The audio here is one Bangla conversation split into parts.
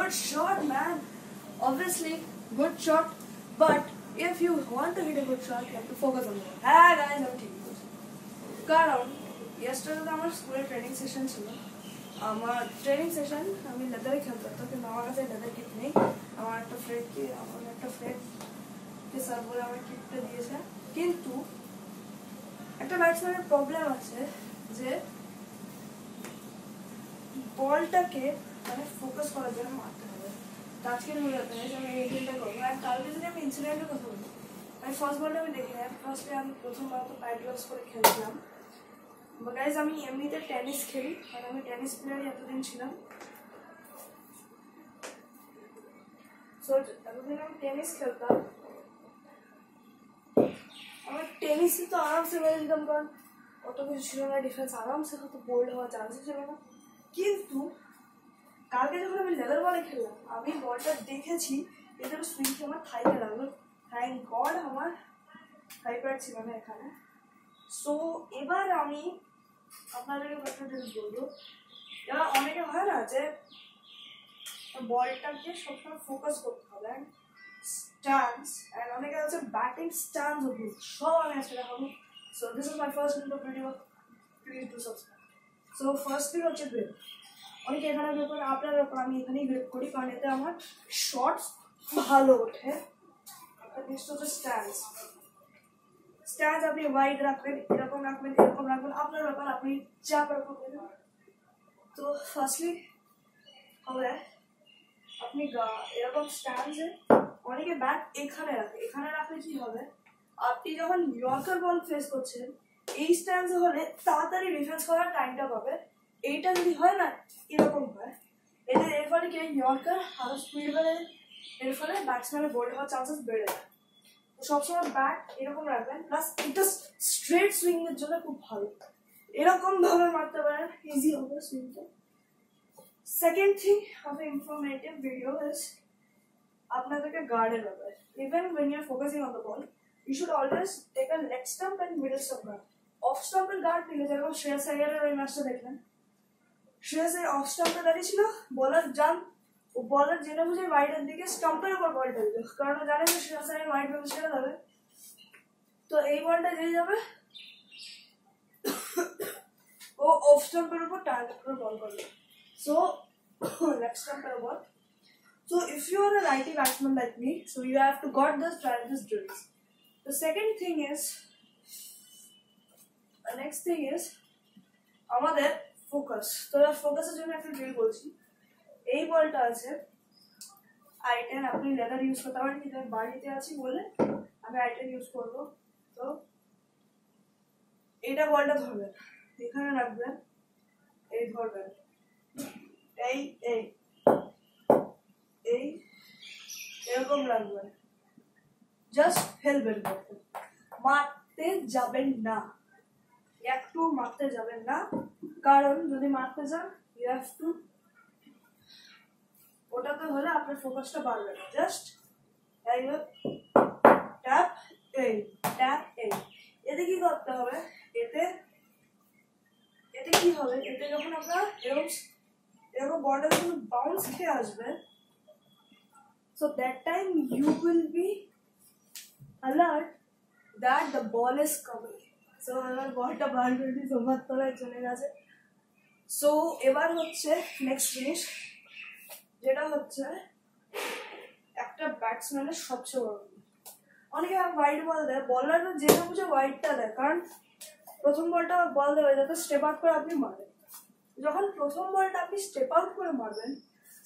good shot, man. Obviously, good shot. But if you want to hit a good shot, you have to focus on it. Hey guys, I'm ঠিক বলছি। কারণ yesterday তো আমার স্কুলের ট্রেনিং সেশন ছিল। আমার ট্রেনিং সেশন আমি লেদারে খেলতাম, তো কিন্তু আমার কাছে লেদার কিট নেই। আমার একটা ফ্রেন্ডকে স্যার বলে আমার কিটটা দিয়েছে। কিন্তু একটা ব্যাটসম্যানের প্রবলেম আছে যে বলটাকে মানে ফোকাস করার জন্য মারতে হবে। আজকের ভিডিওতে আমি এই দিনটা করবো। আর কালকে যদি আমি ইনসিডেন্টের কথা বলি, আমি ফার্স্ট বলটা আমি দেখি না। ফার্স্টে আমি প্রথমবার তো প্যাড গ্লাভস করে খেলছিলাম। গাইজ আমি এমনিতে টেনিস খেলি, আর আমি টেনিস প্লেয়ারই এতদিন ছিলাম। সো এতদিন আমি টেনিস খেলতাম। আমার টেনিসে তো আরামসে মেরে দিতাম, কারণ অত কিছু ছিল না, ডিফেন্স আরামসে হয়তো বোল্ড হওয়ার চান্সই ছিল না। কিন্তু কালকে যখন আমি লেদার বলে খেললাম, আমি বলটা দেখেছি এদের সুইংকে আমার থাইতে লাগলো। থ্যাংক গড আমার থাই প্যাড ছিল না এখানে। সো এবার আমি আপনাদেরকে একটা জিনিস বলবো, যারা অনেকে হয় না যে বলটাকে সবসময় ফোকাস করতে হবে, স্ট্যান্স, অ্যান্ড অনেকে আছে ব্যাটিং স্ট্যান্স অব্দি সব আমি আজকে দেখাবো। So this is my first video, please do subscribe. So firstly হচ্ছে গ্রিপ। অনেকে এখানে গ্রিপ করে, আপনার ব্যাপার আমি এখানেই গ্রিপ করি, কারণ এতে আমার শর্টস ভালো ওঠে। নেক্সট হচ্ছে স্ট্যান্স। স্ট্যান্স আপনি ওয়াইড রাখবেন, এরকম রাখবেন, এরকম রাখবেন, আপনার ব্যাপার, আপনি যা করবেন। তো ফার্স্টলি হবে আপনি এরকম স্ট্যান্সে অনেকে ব্যাট এখানে রাখে। এখানে রাখলে কি হবে, আপনি যখন ইয়র্কার বল ফেস করছেন এই স্ট্যান্সে হলে তাড়াতাড়ি ডিফেন্স করার টাইমটা পাবে। এইটা যদি হয় না এরকম হয়, এর ফলে কি ইয়র্কার আরো স্পিড বেড়ে, এর ফলে ব্যাটসম্যানের বোল্ড হওয়ার চান্সেস বেড়ে যায়। তো সবসময় ব্যাট এরকম রাখবেন, প্লাস এটা স্ট্রেট সুইং এর জন্য খুব ভালো। এরকম ভাবে মারতে পারেন, ইজি হবে সুইংটা। Second thing of informative video is আপনাদেরকে গার্ডের ব্যাপারে। Even when you're focusing on the ball, you should always take a leg stump and middle stump guard. Off স্টাম্পের গার্ড নিলে, যেরকম শ্রেয়াস আইয়ারের ওই ম্যাচটা দেখলেন, শ্রেয়াস অফ স্টাম্পে দাঁড়িয়ে ছিল, বলার জাম্প, ও বলার জেনে বুঝে ওয়াইডের দিকে স্টাম্পের উপর বলটা দিল, কারণ জানে যে শ্রেয়াস আইয়ার ওয়াইড ভাবে ছেড়ে দেবে। তো এই বলটা যে যাবে ও অফ স্টাম্পের উপর টার্গেট করে বল করবে। সো লেগ স্টাম্পের উপর। So if you are a righty batsman like me, so you have to got this, try this drills. The second thing is, the next thing is আমাদের ফোকাস। তো ফোকাসের জন্য একটা ড্রিল বলছি। এই বলটা আছে i10, আপনি লেদার ইউজ করতে পারেন, কিন্তু আমি বাড়িতে আছি বলে আমি i10 ইউজ করবো। তো এইটা বলটা ধরবেন, এখানে রাখবেন, এই ধরবেন, এই এই এই এরকম রাখবেন, জাস্ট হেলবেন করবেন, মারতে যাবেন না, একটু মারতে যাবেন না। কারণ যদি মারতে যান ইউ হ্যাভ টু, ওটাতে হলে আপনার ফোকাসটা বাড়বে না। জাস্ট ট্যাপ এই ট্যাপ এই। এতে কি করতে হবে, এতে কি হবে, এতে যখন আপনার এরকম বলটা যখন বাউন্স খেয়ে আসবে, so that time you will be alert that the ball is coming. So এবার বলটা বাউন্ডারি জমার তলায় চলে গেছে। সো এবার হচ্ছে নেক্সট জিনিস, যেটা হচ্ছে একটা ব্যাটসম্যানের সবচেয়ে বড়, অনেকে ওয়াইড বল দেয়, বলাররা জেনে বুঝে ওয়াইডটা দেয়, কারণ প্রথম বলটা বল দেবে যাতে স্টেপ আউট করে আপনি মারবেন। যখন প্রথম বলটা আপনি স্টেপ আউট করে মারবেন,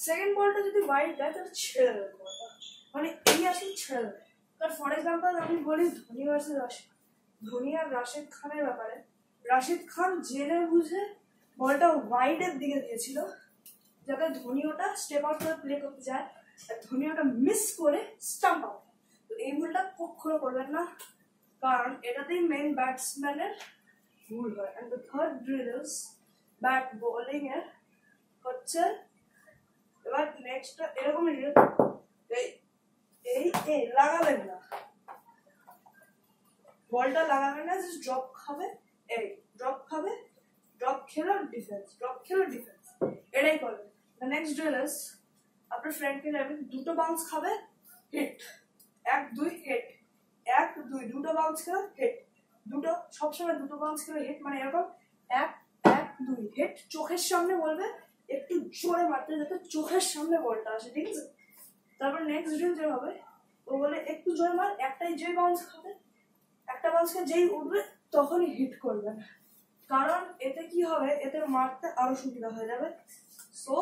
সেকেন্ড বলটা যদি ওয়াইড দেয় তাহলে ছেড়ে দেবে বলটা, মানে এই আসলে ছেড়ে দেবে। কারণ ফর এক্সাম্পল আমি বলি ধোনি ভার্সেস রাশিদ, ধোনি আর রাশিদ খানের ব্যাপারে, রাশিদ খান জেনে বুঝে বলটা ওয়াইডের দিকে দিয়েছিল যাতে ধোনি ওটা স্টেপ আউট করে প্লে করতে যায়, আর ধোনি ওটা মিস করে স্টাম্প আউট। তো এই ভুলটা কখনো করবেন না, কারণ এটাতেই মেইন ব্যাটসম্যানের ভুল হয়। And the third drill is bat bowling এর হচ্ছে, এবার নেক্সট এরকম এই লাগাবেন না, বলটা লাগাবেন না, জাস্ট ড্রপ খাবে, এই ড্রপ খাবে, ড্রপ খেলো ডিফেন্স, ড্রপ খেলো ডিফেন্স, এটাই করবেন। দ্য নেক্সট ড্রিল ইজ আপনার ফ্রেন্ডকে নেবেন, দুটো বাউন্স খাবে, হিট, 1-2 হিট, 1-2 দুটো বাউন্স খেলে হিট, দুটো সবসময় দুটো বাউন্স খেলে হিট, মানে এরকম 1-1-2 হিট। চোখের সামনে বলবে, একটু জোরে মারতে যাতে চোখের সামনে বলটা আসে, ঠিক আছে? তারপর নেক্সট ড্রিল যে হবে, ও বলে একটু জোরে মার, একটাই যে বাউন্স খাবে, একটা বাউন্স খেয়ে যেই উঠবে তখনই হিট করবে, কারণ এতে কি হবে, এতে মারতে আরো সুবিধা হয়ে যাবে। So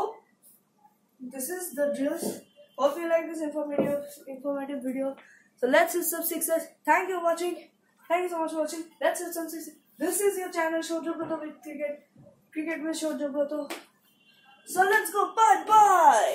this is the drills. Hope you like this informative video. So let's hit some success. Thank you for watching. Thank you so much for watching. Let's hit some success. This is your channel Shoujo Broto with cricket with Shoujo Broto. So let's go. Bye bye.